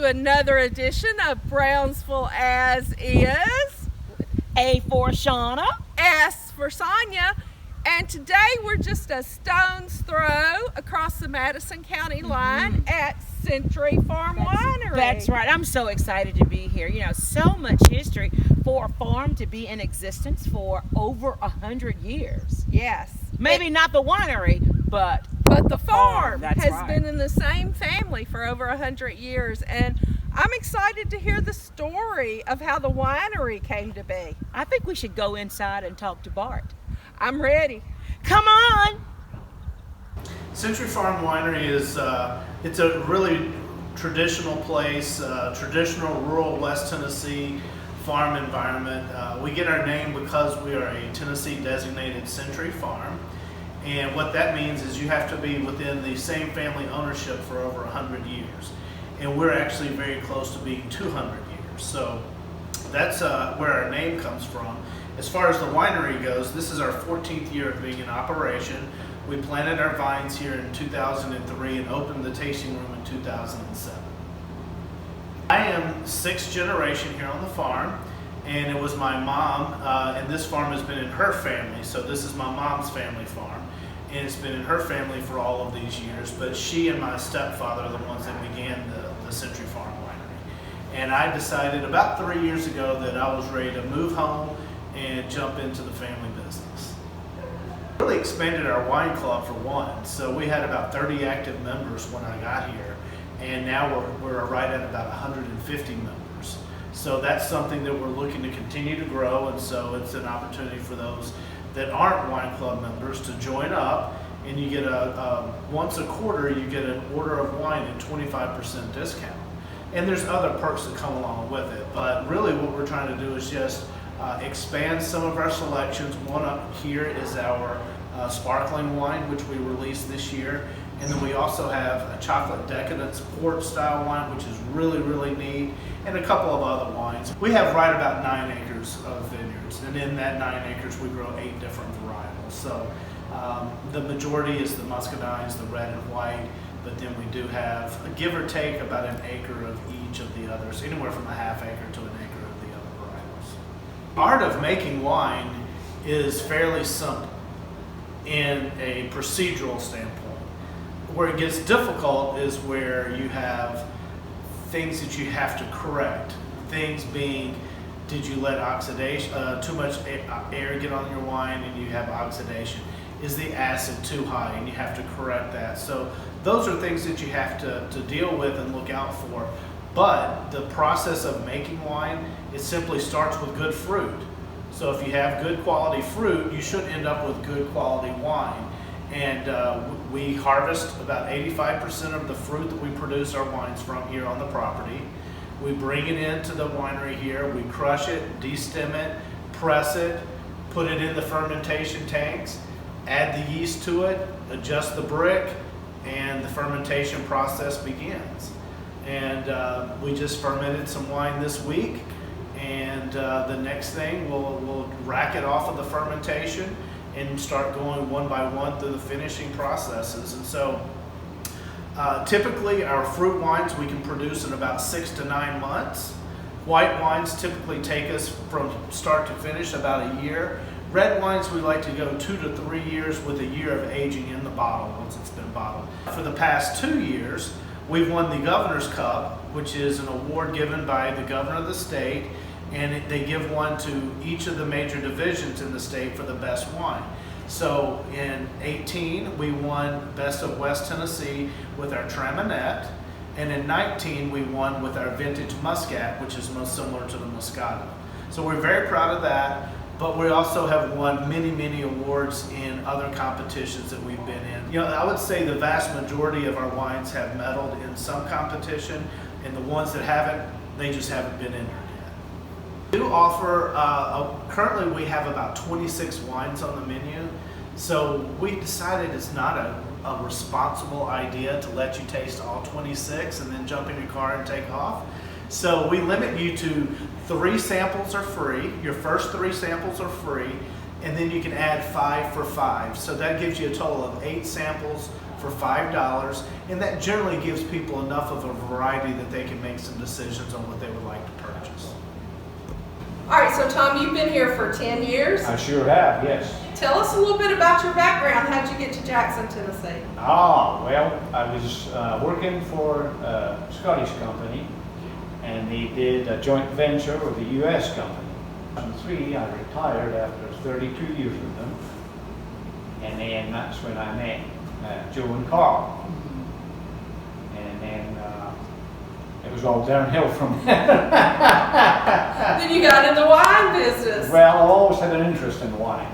another edition of Brownsville As Is. A for Shauna. S for Sonia. And today we're just a stone's throw across the Madison County line at Century Farm Winery. That's right. I'm so excited to be here. You know, so much history for a farm to be in existence for over 100 years. Yes. Maybe not the winery, but the farm has right. been in the same family for over 100 years. And I'm excited to hear the story of how the winery came to be. I think we should go inside and talk to Bart. I'm ready. Come on! Century Farm Winery is it's a really traditional place, traditional rural West Tennessee farm environment. We get our name because we are a Tennessee designated Century Farm, and what that means is you have to be within the same family ownership for over 100 years, and we're actually very close to being 200 years. So that's where our name comes from. As far as the winery goes, this is our 14th year of being in operation. We planted our vines here in 2003 and opened the tasting room in 2007. I am sixth generation here on the farm, and it was my mom, and this farm has been in her family, so this is my mom's family farm, and it's been in her family for all of these years, but she and my stepfather are the ones that began the Century Farm Winery. And I decided about 3 years ago that I was ready to move home and jump into the family business. Really expanded our wine club for one, so we had about 30 active members when I got here, and now we're right at about 150 members. So that's something that we're looking to continue to grow, and so it's an opportunity for those that aren't wine club members to join up, and you get once a quarter you get an order of wine at 25% discount. And there's other perks that come along with it, but really what we're trying to do is just expand some of our selections. One up here is our sparkling wine, which we released this year. And then we also have a chocolate decadence port style wine, which is really, really neat, and a couple of other wines. We have right about 9 acres of vineyards, and in that 9 acres we grow 8 different varietals. So the majority is the muscadines, the red and white, but then we do have, give or take, about an acre of each of the others, anywhere from a half acre to an acre of the other varietals. The art of making wine is fairly simple in a procedural standpoint. Where it gets difficult is where you have things that you have to correct. Things being, did you let oxidation, too much air get on your wine and you have oxidation? Is the acid too high and you have to correct that? So those are things that you have to deal with and look out for. But the process of making wine, it simply starts with good fruit. So if you have good quality fruit, you should end up with good quality wine. And we harvest about 85% of the fruit that we produce our wines from here on the property. We bring it into the winery here, we crush it, destem it, press it, put it in the fermentation tanks, add the yeast to it, adjust the brick, and the fermentation process begins. And we just fermented some wine this week, and the next thing we'll rack it off of the fermentation and start going one by one through the finishing processes. And so typically our fruit wines we can produce in about 6 to 9 months. White wines typically take us from start to finish about a year. Red wines we like to go 2 to 3 years with a year of aging in the bottle once it's been bottled. For the past 2 years we've won the Governor's Cup, which is an award given by the governor of the state, and they give one to each of the major divisions in the state for the best wine. So in 18, we won Best of West Tennessee with our Traminette, and in 19, we won with our Vintage Muscat, which is most similar to the Moscato. So we're very proud of that, but we also have won many, many awards in other competitions that we've been in. You know, I would say the vast majority of our wines have medaled in some competition, and the ones that haven't, they just haven't been entered. We do offer, currently we have about 26 wines on the menu, so we decided it's not a responsible idea to let you taste all 26 and then jump in your car and take off. So we limit you to 3 samples are free, your first 3 samples are free, and then you can add 5 for 5. So that gives you a total of 8 samples for $5, and that generally gives people enough of a variety that they can make some decisions on what they would like to purchase. All right, so Tom, you've been here for 10 years. I sure have, yes. Tell us a little bit about your background. How'd you get to Jackson, Tennessee? Well, I was working for a Scottish company, and they did a joint venture with a U.S. company. In 2003, I retired after 32 years with them, and then that's when I met Joe and Carl. And then it was all downhill from there. Then you got in the wine business. Well, I've always had an interest in wine.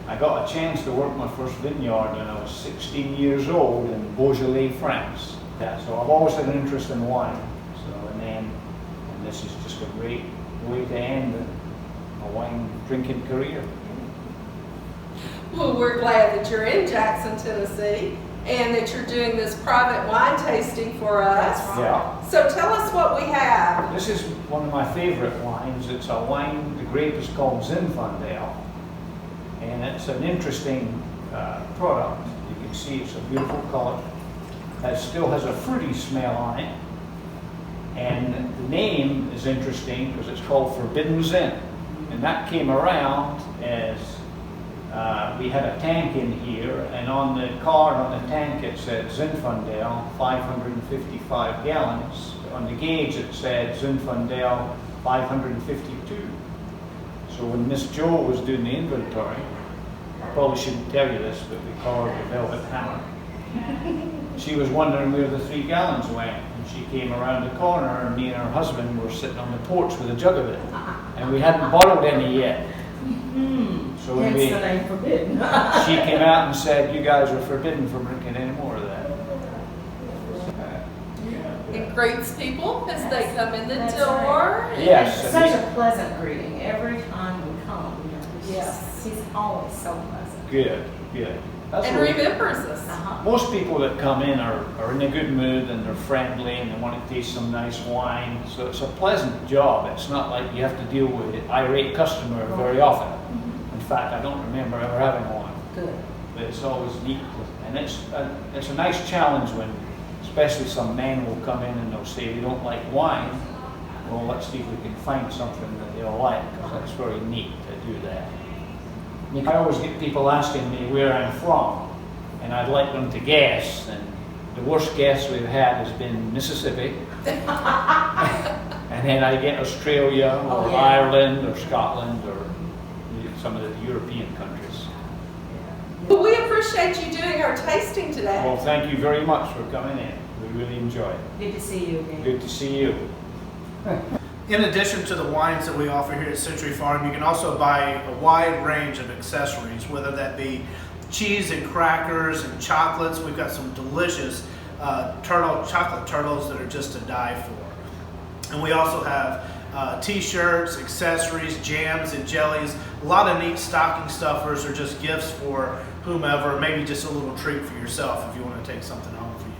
I got a chance to work my first vineyard when I was 16 years old in Beaujolais, France. Yeah, so I've always had an interest in wine. So, and this is just a great way to end a wine drinking career. Well, we're glad that you're in Jackson, Tennessee, and that you're doing this private wine tasting for us. Yeah. So tell us what we have. This is one of my favorite wines. It's a wine, the grape is called Zinfandel. And it's an interesting product. You can see it's a beautiful color. It still has a fruity smell on it. And the name is interesting because it's called Forbidden Zin. And that came around as we had a tank in here, and on the card on the tank it said Zinfandel 555 gallons. On the gauge it said Zinfandel 552. So when Miss Jo was doing the inventory, I probably shouldn't tell you this, but we call her the Velvet Hammer. She was wondering where the 3 gallons went, and she came around the corner, and me and her husband were sitting on the porch with a jug of it, and we hadn't bottled any yet. So when Hence the name Forbidden. she came out and said, "You guys are forbidden from drinking any more of that." It greets people as they come in the That's door. Yes. It's such a pleasant greeting every time we come. Yes. He's always so pleasant. Good, good. That's And what remembers us. most people that come in are in a good mood, and they're friendly, and they want to taste some nice wine. So it's a pleasant job. It's not like you have to deal with an irate customer very often. In fact, I don't remember ever having one. Good. But it's always neat, and it's a nice challenge when, especially some men will come in and they'll say they don't like wine. Well, let's see if we can find something that they'll like, because it's very neat to do that. I always get people asking me where I'm from, and I'd like them to guess, and the worst guess we've had has been Mississippi. And then I get Australia, or Ireland, or Scotland, or some of the European countries. Well, we appreciate you doing our tasting today. Well, thank you very much for coming in. We really enjoy it. Good to see you again. Good to see you. In addition to the wines that we offer here at Century Farm, you can also buy a wide range of accessories, whether that be cheese and crackers and chocolates. We've got some delicious chocolate turtles that are just to die for. And we also have t-shirts, accessories, jams, and jellies. A lot of neat stocking stuffers or just gifts for whomever, maybe just a little treat for yourself if you want to take something home for you.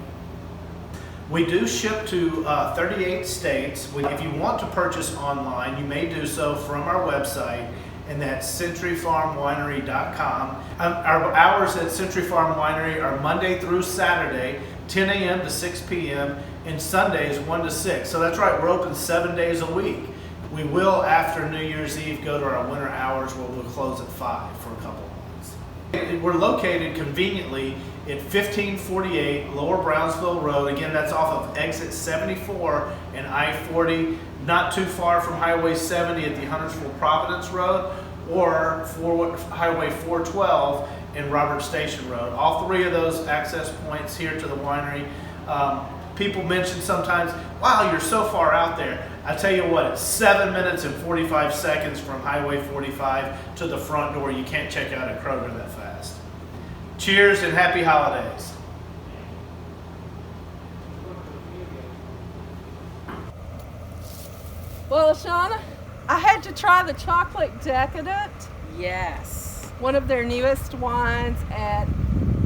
We do ship to 38 states. If you want to purchase online, you may do so from our website, and that's centuryfarmwinery.com. Our hours at Century Farm Winery are Monday through Saturday, 10 a.m. to 6 p.m., and Sundays 1 to 6. So that's right, we're open 7 days a week. We will, after New Year's Eve, go to our winter hours where we'll close at 5 for a couple of months. We're located conveniently at 1548 Lower Brownsville Road. Again, that's off of exit 74 and I-40, not too far from Highway 70 at the Huntersville Providence Road, or Highway 412 and Robert Station Road. All 3 of those access points here to the winery. People mention sometimes, wow, you're so far out there. I tell you what, it's 7 minutes and 45 seconds from Highway 45 to the front door. You can't check out at Kroger that fast. Cheers and happy holidays. Well, Shauna, I had to try the Chocolate Decadent, Yes. one of their newest wines, and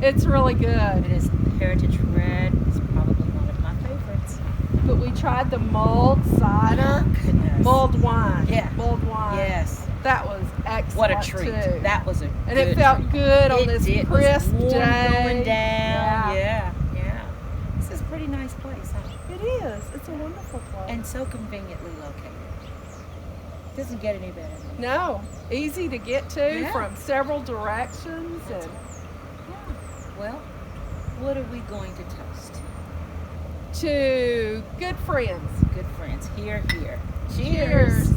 it's really good. It is Heritage Red. It's probably one of my favorites. But we tried the mulled cider, Goodness. mulled wine. Yeah. Mulled wine. Yes. That was excellent. What a treat. Too. That was a And good it felt treat. good on It this did. crisp It was warm day. going down. Yeah. Yeah. This is a pretty nice place, huh? It is. It's a wonderful place. And so conveniently located. Doesn't get any better than that. No, easy to get to Yeah. from several directions. That's And Well, what are we going to toast? to good friends. Good friends. Here, here. Cheers.